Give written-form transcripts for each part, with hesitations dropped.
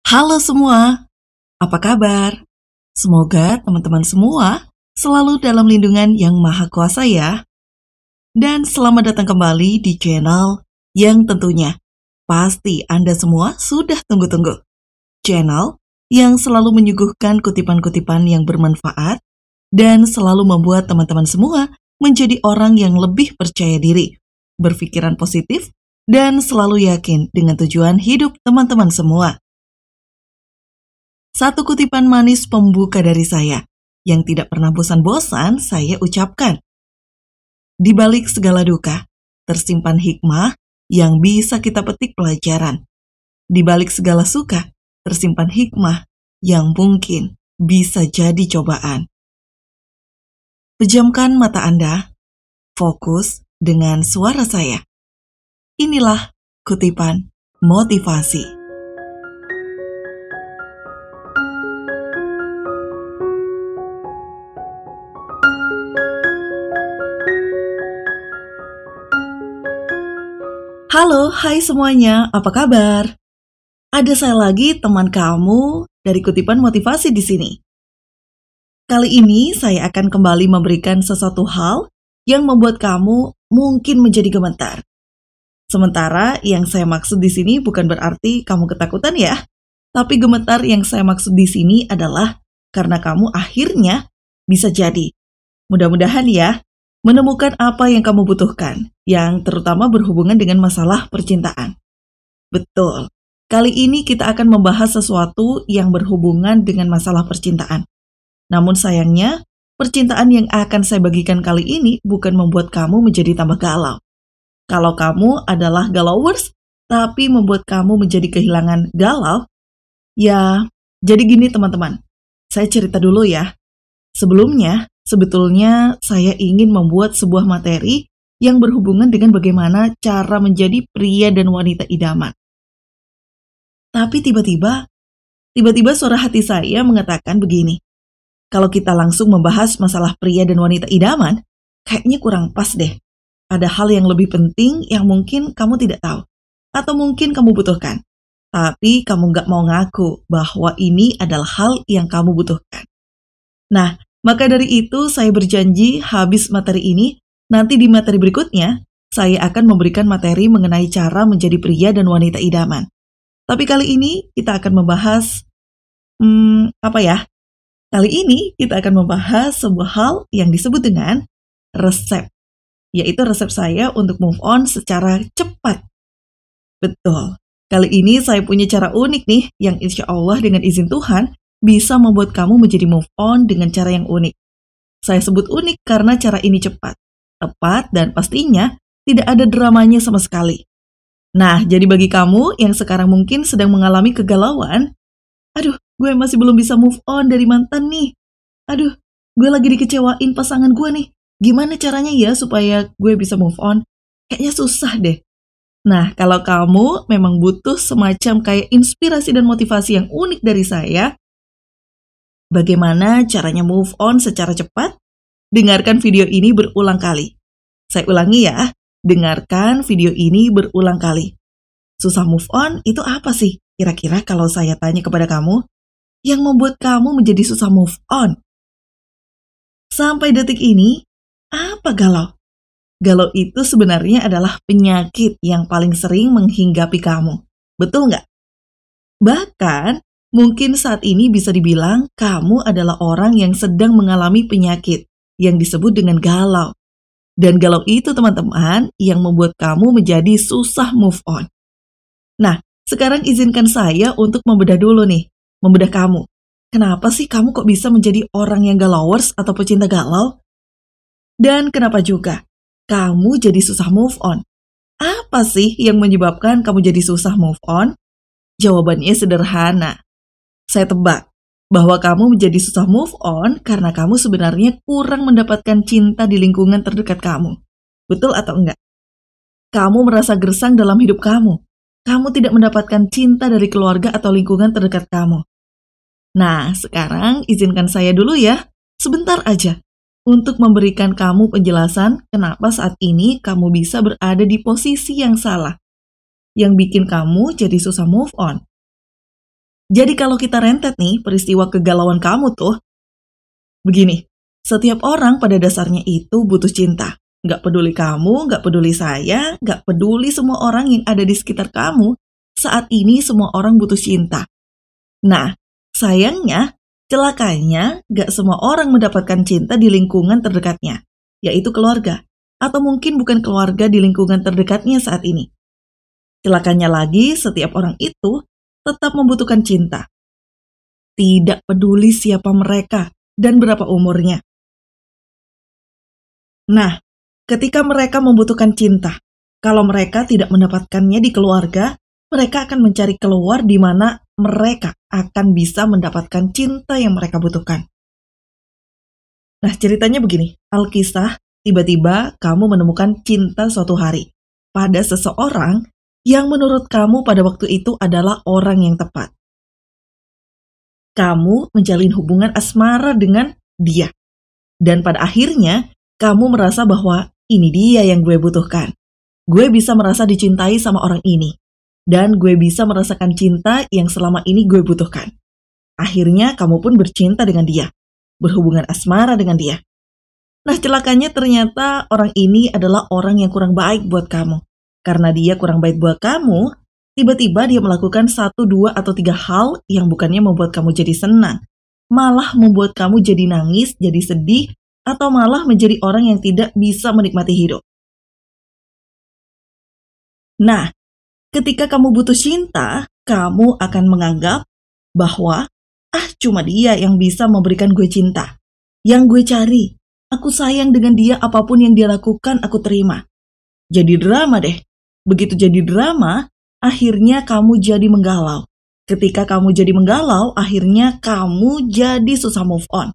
Halo semua, apa kabar? Semoga teman-teman semua selalu dalam lindungan yang maha kuasa ya. Dan selamat datang kembali di channel yang tentunya pasti Anda semua sudah tunggu-tunggu. Channel yang selalu menyuguhkan kutipan-kutipan yang bermanfaat dan selalu membuat teman-teman semua menjadi orang yang lebih percaya diri, berpikiran positif, dan selalu yakin dengan tujuan hidup teman-teman semua. Satu kutipan manis pembuka dari saya, yang tidak pernah bosan-bosan saya ucapkan. Di balik segala duka, tersimpan hikmah yang bisa kita petik pelajaran. Di balik segala suka, tersimpan hikmah yang mungkin bisa jadi cobaan. Pejamkan mata Anda, fokus dengan suara saya. Inilah kutipan motivasi. Halo, hai semuanya, apa kabar? Ada saya lagi teman kamu dari kutipan motivasi di sini. Kali ini saya akan kembali memberikan sesuatu hal yang membuat kamu mungkin menjadi gemetar. Sementara yang saya maksud di sini bukan berarti kamu ketakutan ya, tapi gemetar yang saya maksud di sini adalah karena kamu akhirnya bisa jadi. Mudah-mudahan ya, menemukan apa yang kamu butuhkan, yang terutama berhubungan dengan masalah percintaan. Betul, kali ini kita akan membahas sesuatu yang berhubungan dengan masalah percintaan. Namun sayangnya, percintaan yang akan saya bagikan kali ini bukan membuat kamu menjadi tambah galau. Kalau kamu adalah galauers, tapi membuat kamu menjadi kehilangan galau, ya jadi gini teman-teman, saya cerita dulu ya. Sebelumnya, sebetulnya saya ingin membuat sebuah materi yang berhubungan dengan bagaimana cara menjadi pria dan wanita idaman. Tapi tiba-tiba suara hati saya mengatakan begini, kalau kita langsung membahas masalah pria dan wanita idaman, kayaknya kurang pas deh. Ada hal yang lebih penting yang mungkin kamu tidak tahu, atau mungkin kamu butuhkan. Tapi kamu gak mau ngaku bahwa ini adalah hal yang kamu butuhkan. Nah, maka dari itu saya berjanji habis materi ini, nanti di materi berikutnya, saya akan memberikan materi mengenai cara menjadi pria dan wanita idaman. Tapi kali ini kita akan membahas, Kali ini kita akan membahas sebuah hal yang disebut dengan resep. Yaitu resep saya untuk move on secara cepat. Betul, kali ini saya punya cara unik nih, yang insya Allah dengan izin Tuhan, bisa membuat kamu menjadi move on dengan cara yang unik. Saya sebut unik karena cara ini cepat, tepat, dan pastinya tidak ada dramanya sama sekali. Nah, jadi bagi kamu yang sekarang mungkin sedang mengalami kegalauan, aduh, gue masih belum bisa move on dari mantan nih. Aduh, gue lagi dikecewain pasangan gue nih. Gimana caranya ya supaya gue bisa move on? Kayaknya susah deh. Nah, kalau kamu memang butuh semacam kayak inspirasi dan motivasi yang unik dari saya, bagaimana caranya move on secara cepat? Dengarkan video ini berulang kali. Saya ulangi ya, dengarkan video ini berulang kali. Susah move on itu apa sih? Kira-kira kalau saya tanya kepada kamu, yang membuat kamu menjadi susah move on? Sampai detik ini, apa galau? Galau itu sebenarnya adalah penyakit yang paling sering menghinggapi kamu. Betul nggak? Bahkan, mungkin saat ini bisa dibilang kamu adalah orang yang sedang mengalami penyakit yang disebut dengan galau. Dan galau itu teman-teman yang membuat kamu menjadi susah move on. Nah, sekarang izinkan saya untuk membedah dulu nih, membedah kamu. Kenapa sih kamu kok bisa menjadi orang yang galauers atau pecinta galau? Dan kenapa juga kamu jadi susah move on? Apa sih yang menyebabkan kamu jadi susah move on? Jawabannya sederhana. Saya tebak bahwa kamu menjadi susah move on karena kamu sebenarnya kurang mendapatkan cinta di lingkungan terdekat kamu. Betul atau enggak? Kamu merasa gersang dalam hidup kamu. Kamu tidak mendapatkan cinta dari keluarga atau lingkungan terdekat kamu. Nah, sekarang izinkan saya dulu ya, sebentar aja, untuk memberikan kamu penjelasan kenapa saat ini kamu bisa berada di posisi yang salah, yang bikin kamu jadi susah move on. Jadi kalau kita rentet nih peristiwa kegalauan kamu tuh, begini, setiap orang pada dasarnya itu butuh cinta. Nggak peduli kamu, nggak peduli saya, nggak peduli semua orang yang ada di sekitar kamu. Saat ini semua orang butuh cinta. Nah, sayangnya, celakanya nggak semua orang mendapatkan cinta di lingkungan terdekatnya, yaitu keluarga. Atau mungkin bukan keluarga di lingkungan terdekatnya saat ini. Celakanya lagi, setiap orang itu tetap membutuhkan cinta. Tidak peduli siapa mereka dan berapa umurnya. Nah, ketika mereka membutuhkan cinta, kalau mereka tidak mendapatkannya di keluarga, mereka akan mencari keluar di mana mereka akan bisa mendapatkan cinta yang mereka butuhkan. Nah, ceritanya begini, Alkisah, tiba-tiba kamu menemukan cinta suatu hari pada seseorang yang menurut kamu pada waktu itu adalah orang yang tepat. Kamu menjalin hubungan asmara dengan dia. Dan pada akhirnya, kamu merasa bahwa ini dia yang gue butuhkan. Gue bisa merasa dicintai sama orang ini. Dan gue bisa merasakan cinta yang selama ini gue butuhkan. Akhirnya kamu pun bercinta dengan dia. Berhubungan asmara dengan dia. Nah, celakanya ternyata orang ini adalah orang yang kurang baik buat kamu. Karena dia kurang baik buat kamu, tiba-tiba dia melakukan 1, 2, atau 3 hal yang bukannya membuat kamu jadi senang. Malah membuat kamu jadi nangis, jadi sedih, atau malah menjadi orang yang tidak bisa menikmati hidup. Nah, ketika kamu butuh cinta, kamu akan menganggap bahwa cuma dia yang bisa memberikan gue cinta. Yang gue cari, aku sayang dengan dia, apapun yang dia lakukan aku terima. Jadi drama deh. Begitu jadi drama, akhirnya kamu jadi menggalau. Ketika kamu jadi menggalau, akhirnya kamu jadi susah move on.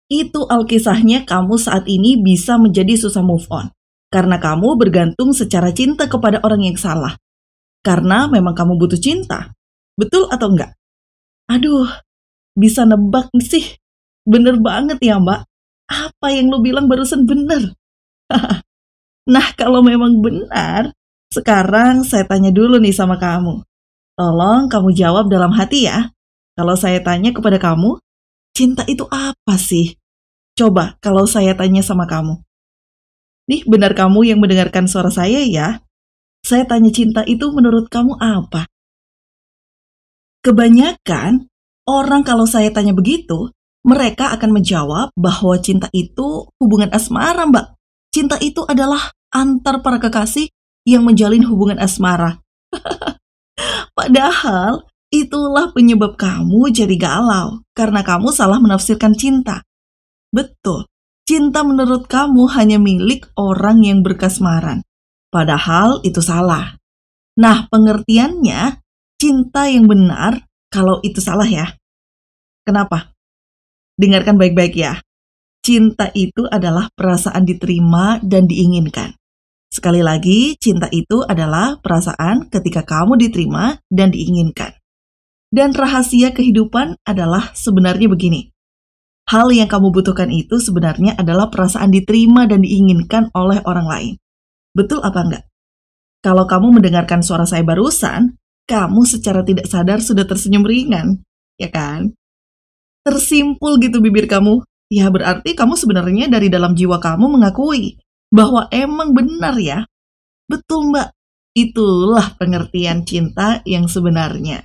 Itu alkisahnya kamu saat ini bisa menjadi susah move on. Karena kamu bergantung secara cinta kepada orang yang salah. Karena memang kamu butuh cinta. Betul atau enggak? Aduh, bisa nebak sih. Bener banget ya mbak. Apa yang lo bilang barusan bener. Nah, kalau memang benar, sekarang saya tanya dulu nih sama kamu. Tolong kamu jawab dalam hati ya. Kalau saya tanya kepada kamu, cinta itu apa sih? Coba kalau saya tanya sama kamu. Nih benar kamu yang mendengarkan suara saya ya. Saya tanya cinta itu menurut kamu apa? Kebanyakan orang kalau saya tanya begitu, mereka akan menjawab bahwa cinta itu hubungan asmara mbak. Cinta itu adalah antar para kekasih yang menjalin hubungan asmara. Padahal itulah penyebab kamu jadi galau, karena kamu salah menafsirkan cinta. Betul, cinta menurut kamu hanya milik orang yang berkasmaran. Padahal itu salah. Nah, pengertiannya, cinta yang benar kalau itu salah ya. Kenapa? Dengarkan baik-baik ya. Cinta itu adalah perasaan diterima dan diinginkan. Sekali lagi, cinta itu adalah perasaan ketika kamu diterima dan diinginkan. Dan rahasia kehidupan adalah sebenarnya begini. Hal yang kamu butuhkan itu sebenarnya adalah perasaan diterima dan diinginkan oleh orang lain. Betul apa enggak? Kalau kamu mendengarkan suara saya barusan, kamu secara tidak sadar sudah tersenyum ringan, ya kan? Tersimpul gitu bibir kamu. Ya berarti kamu sebenarnya dari dalam jiwa kamu mengakui bahwa emang benar ya. Betul mbak, itulah pengertian cinta yang sebenarnya.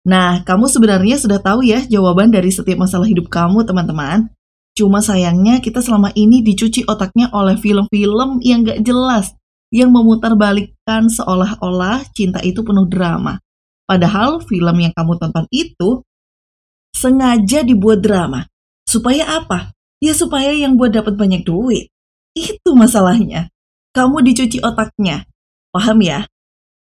Nah, kamu sebenarnya sudah tahu ya jawaban dari setiap masalah hidup kamu teman-teman. Cuma sayangnya kita selama ini dicuci otaknya oleh film-film yang gak jelas, yang memutarbalikkan seolah-olah cinta itu penuh drama. Padahal film yang kamu tonton itu sengaja dibuat drama. Supaya apa? Ya supaya yang buat dapat banyak duit. Itu masalahnya. Kamu dicuci otaknya. Paham ya?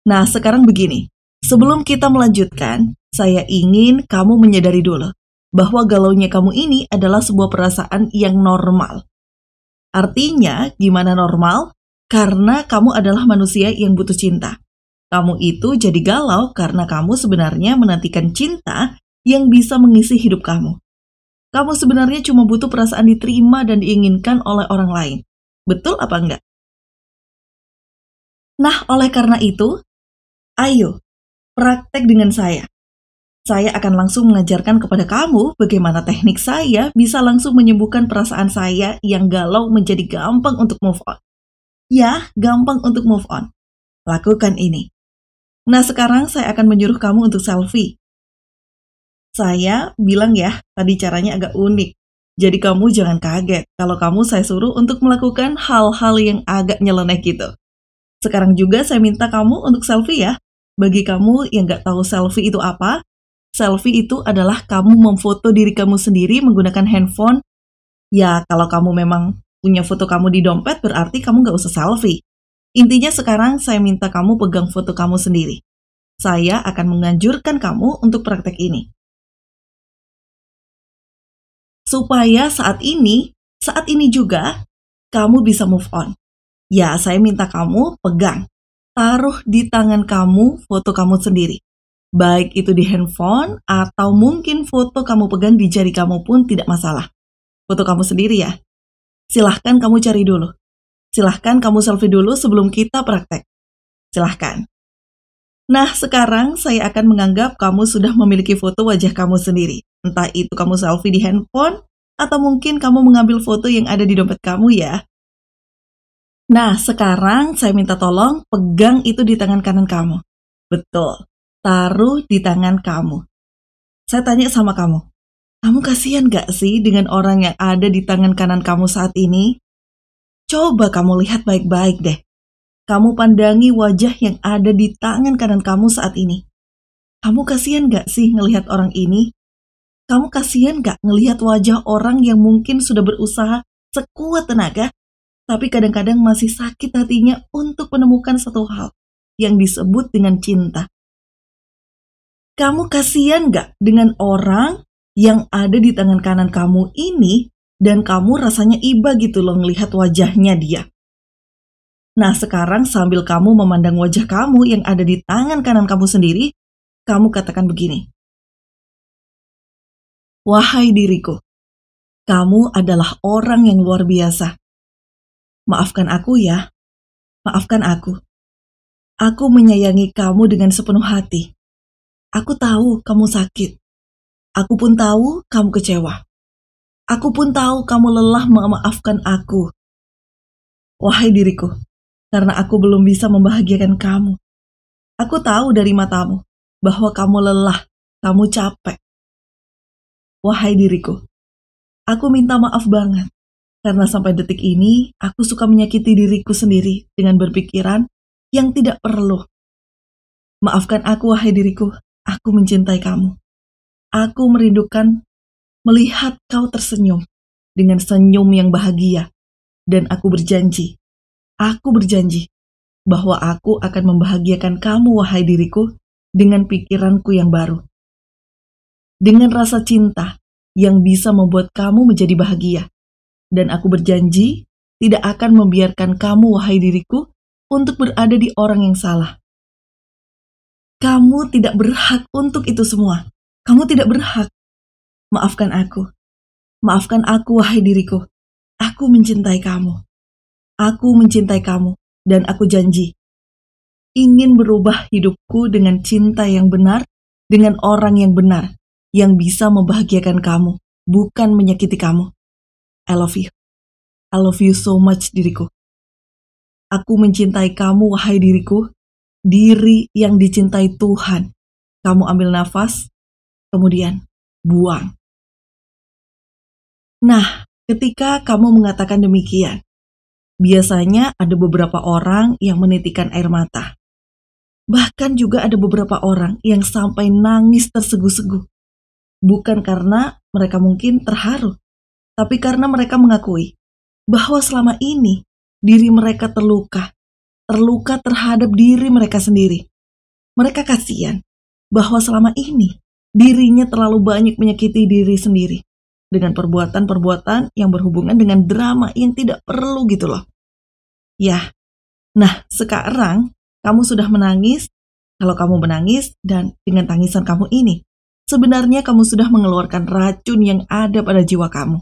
Nah, sekarang begini. Sebelum kita melanjutkan, saya ingin kamu menyadari dulu bahwa galaunya kamu ini adalah sebuah perasaan yang normal. Artinya, gimana normal? Karena kamu adalah manusia yang butuh cinta. Kamu itu jadi galau karena kamu sebenarnya menantikan cinta yang bisa mengisi hidup kamu. Kamu sebenarnya cuma butuh perasaan diterima dan diinginkan oleh orang lain. Betul apa enggak? Nah, oleh karena itu, ayo, praktek dengan saya. Saya akan langsung mengajarkan kepada kamu bagaimana teknik saya bisa langsung menyembuhkan perasaan saya yang galau menjadi gampang untuk move on. Ya, gampang untuk move on. Lakukan ini. Nah, sekarang saya akan menyuruh kamu untuk selfie. Saya bilang ya, tadi caranya agak unik. Jadi kamu jangan kaget kalau kamu saya suruh untuk melakukan hal-hal yang agak nyeleneh gitu. Sekarang juga saya minta kamu untuk selfie ya. Bagi kamu yang nggak tahu selfie itu apa, selfie itu adalah kamu memfoto diri kamu sendiri menggunakan handphone. Ya, kalau kamu memang punya foto kamu di dompet, berarti kamu nggak usah selfie. Intinya sekarang saya minta kamu pegang foto kamu sendiri. Saya akan menganjurkan kamu untuk praktek ini. Supaya saat ini juga, kamu bisa move on. Ya, saya minta kamu pegang. Taruh di tangan kamu foto kamu sendiri. Baik itu di handphone atau mungkin foto kamu pegang di jari kamu pun tidak masalah. Foto kamu sendiri ya. Silahkan kamu cari dulu. Silahkan kamu selfie dulu sebelum kita praktek. Silahkan. Nah, sekarang saya akan menganggap kamu sudah memiliki foto wajah kamu sendiri. Entah itu kamu selfie di handphone atau mungkin kamu mengambil foto yang ada di dompet kamu ya. Nah, sekarang saya minta tolong pegang itu di tangan kanan kamu. Betul. Taruh di tangan kamu. Saya tanya sama kamu kasihan gak sih dengan orang yang ada di tangan kanan kamu saat ini? Coba kamu lihat baik-baik deh. Kamu pandangi wajah yang ada di tangan kanan kamu saat ini. Kamu kasihan gak sih ngelihat orang ini? Kamu kasihan gak ngelihat wajah orang yang mungkin sudah berusaha sekuat tenaga, tapi kadang-kadang masih sakit hatinya untuk menemukan satu hal yang disebut dengan cinta? Kamu kasihan gak dengan orang yang ada di tangan kanan kamu ini dan kamu rasanya iba gitu loh ngelihat wajahnya dia? Nah, sekarang sambil kamu memandang wajah kamu yang ada di tangan kanan kamu sendiri, kamu katakan begini. Wahai diriku, kamu adalah orang yang luar biasa. Maafkan aku ya, maafkan aku. Aku menyayangi kamu dengan sepenuh hati. Aku tahu kamu sakit. Aku pun tahu kamu kecewa. Aku pun tahu kamu lelah memaafkan aku. Wahai diriku, karena aku belum bisa membahagiakan kamu. Aku tahu dari matamu bahwa kamu lelah, kamu capek. Wahai diriku, aku minta maaf banget. Karena sampai detik ini, aku suka menyakiti diriku sendiri dengan berpikiran yang tidak perlu. Maafkan aku, wahai diriku. Aku mencintai kamu. Aku merindukan melihat kau tersenyum dengan senyum yang bahagia. Dan aku berjanji bahwa aku akan membahagiakan kamu, wahai diriku, dengan pikiranku yang baru. Dengan rasa cinta yang bisa membuat kamu menjadi bahagia. Dan aku berjanji tidak akan membiarkan kamu, wahai diriku, untuk berada di orang yang salah. Kamu tidak berhak untuk itu semua. Kamu tidak berhak. Maafkan aku. Maafkan aku, wahai diriku. Aku mencintai kamu. Aku mencintai kamu. Dan aku janji ingin berubah hidupku dengan cinta yang benar, dengan orang yang benar, yang bisa membahagiakan kamu, bukan menyakiti kamu. I love you. I love you so much, diriku. Aku mencintai kamu, wahai diriku. Diri yang dicintai Tuhan. Kamu ambil nafas, kemudian buang. Nah, ketika kamu mengatakan demikian, biasanya ada beberapa orang yang menitikkan air mata. Bahkan juga ada beberapa orang yang sampai nangis tersegu-segu. Bukan karena mereka mungkin terharu, tapi karena mereka mengakui bahwa selama ini diri mereka terluka terhadap diri mereka sendiri. Mereka kasihan bahwa selama ini dirinya terlalu banyak menyakiti diri sendiri dengan perbuatan-perbuatan yang berhubungan dengan drama yang tidak perlu gitu loh. Ya, nah sekarang kamu sudah menangis. Kalau kamu menangis dan dengan tangisan kamu ini, sebenarnya kamu sudah mengeluarkan racun yang ada pada jiwa kamu.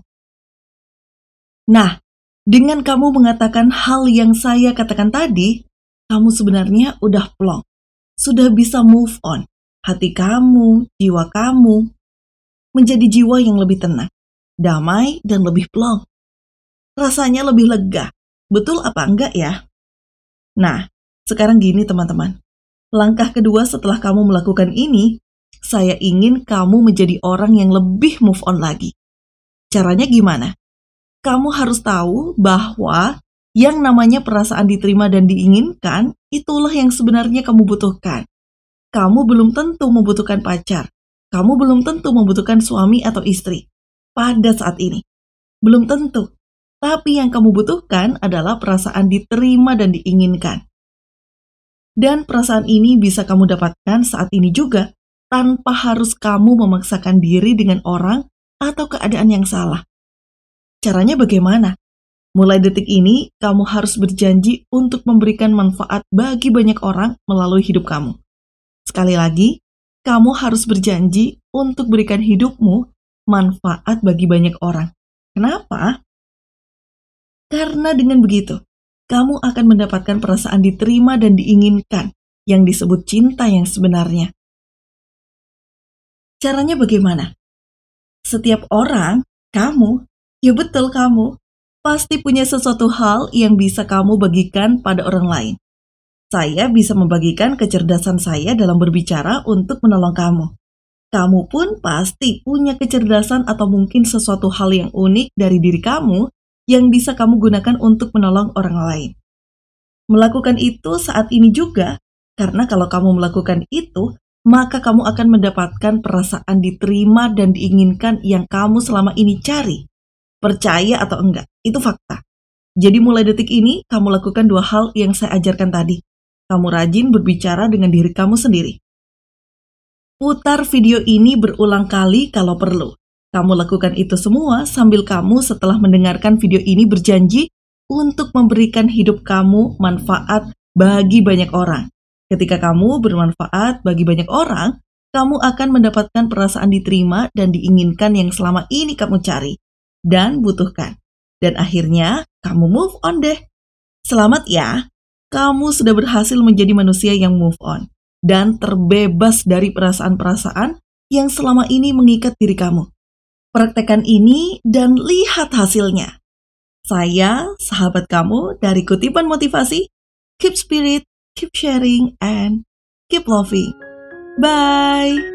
Nah, dengan kamu mengatakan hal yang saya katakan tadi, kamu sebenarnya udah plong. sudah bisa move on. Hati kamu, jiwa kamu, menjadi jiwa yang lebih tenang, damai, dan lebih plong. Rasanya lebih lega. Betul apa enggak ya? Nah, sekarang gini teman-teman. Langkah kedua setelah kamu melakukan ini, saya ingin kamu menjadi orang yang lebih move on lagi. Caranya gimana? Kamu harus tahu bahwa yang namanya perasaan diterima dan diinginkan, itulah yang sebenarnya kamu butuhkan. Kamu belum tentu membutuhkan pacar. Kamu belum tentu membutuhkan suami atau istri. Pada saat ini. Belum tentu. Tapi yang kamu butuhkan adalah perasaan diterima dan diinginkan. Dan perasaan ini bisa kamu dapatkan saat ini juga, tanpa harus kamu memaksakan diri dengan orang atau keadaan yang salah. Caranya bagaimana? Mulai detik ini, kamu harus berjanji untuk memberikan manfaat bagi banyak orang melalui hidup kamu. Sekali lagi, kamu harus berjanji untuk berikan hidupmu manfaat bagi banyak orang. Kenapa? Karena dengan begitu, kamu akan mendapatkan perasaan diterima dan diinginkan yang disebut cinta yang sebenarnya. Caranya bagaimana? Setiap orang, kamu, ya betul kamu, pasti punya sesuatu hal yang bisa kamu bagikan pada orang lain. Saya bisa membagikan kecerdasan saya dalam berbicara untuk menolong kamu. Kamu pun pasti punya kecerdasan atau mungkin sesuatu hal yang unik dari diri kamu yang bisa kamu gunakan untuk menolong orang lain. Melakukan itu saat ini juga, karena kalau kamu melakukan itu, maka kamu akan mendapatkan perasaan diterima dan diinginkan yang kamu selama ini cari. Percaya atau enggak, itu fakta. Jadi mulai detik ini, kamu lakukan dua hal yang saya ajarkan tadi. Kamu rajin berbicara dengan diri kamu sendiri. Putar video ini berulang kali kalau perlu. Kamu lakukan itu semua sambil kamu setelah mendengarkan video ini berjanji untuk memberikan hidup kamu manfaat bagi banyak orang. Ketika kamu bermanfaat bagi banyak orang, kamu akan mendapatkan perasaan diterima dan diinginkan yang selama ini kamu cari dan butuhkan. Dan akhirnya, kamu move on deh. Selamat ya! Kamu sudah berhasil menjadi manusia yang move on dan terbebas dari perasaan-perasaan yang selama ini mengikat diri kamu. Praktekkan ini dan lihat hasilnya. Saya, sahabat kamu dari Kutipan Motivasi. Keep spirit, keep sharing, and keep loving. Bye!